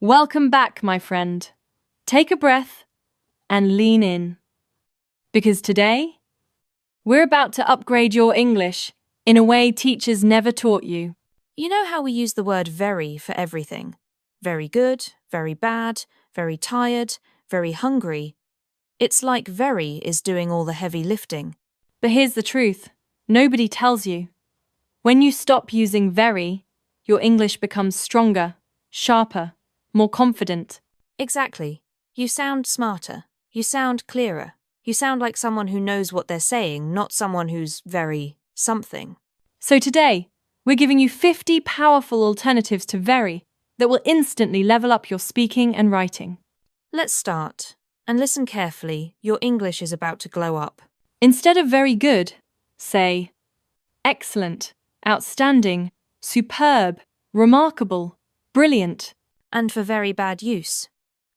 Welcome back, my friend. Take a breath and lean in. Because today, we're about to upgrade your English in a way teachers never taught you. You know how we use the word very for everything? Very good, very bad, very tired, very hungry. It's like very is doing all the heavy lifting. But here's the truth. Nobody tells you. When you stop using very, your English becomes stronger, sharper, more confident. Exactly. You sound smarter. You sound clearer. You sound like someone who knows what they're saying, not someone who's very something. So today, we're giving you 50 powerful alternatives to very that will instantly level up your speaking and writing. Let's start. And listen carefully, your English is about to glow up. Instead of very good, say excellent, outstanding, superb, remarkable, brilliant. And for very bad use.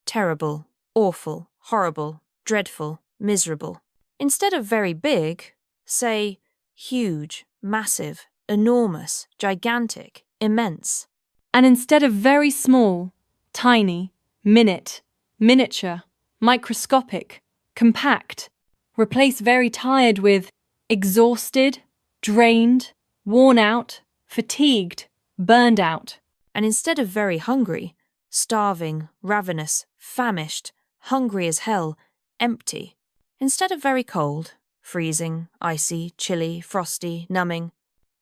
Terrible, awful, horrible, dreadful, miserable. Instead of very big, say huge, massive, enormous, gigantic, immense. And instead of very small, tiny, minute, miniature, microscopic, compact, replace very tired with exhausted, drained, worn out, fatigued, burned out. And instead of very hungry, starving, ravenous, famished, hungry as hell, empty. Instead of very cold, freezing, icy, chilly, frosty, numbing.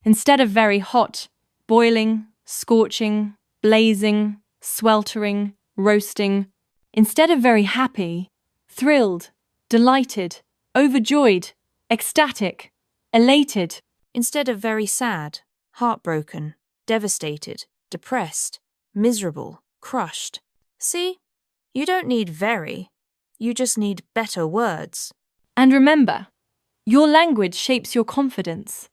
Instead of very hot, boiling, scorching, blazing, sweltering, roasting. Instead of very happy, thrilled, delighted, overjoyed, ecstatic, elated. Instead of very sad, heartbroken, devastated, depressed, miserable, crushed. See? You don't need very. You just need better words. And remember, your language shapes your confidence.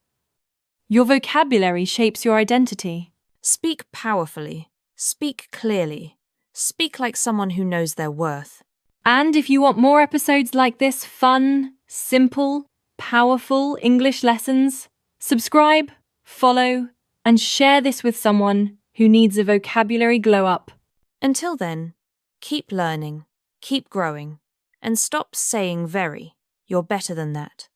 Your vocabulary shapes your identity. Speak powerfully. Speak clearly. Speak like someone who knows their worth. And if you want more episodes like this, fun, simple, powerful English lessons, subscribe, follow, and share this with someone who needs a vocabulary glow up. Until then, keep learning, keep growing, and stop saying very. You're better than that.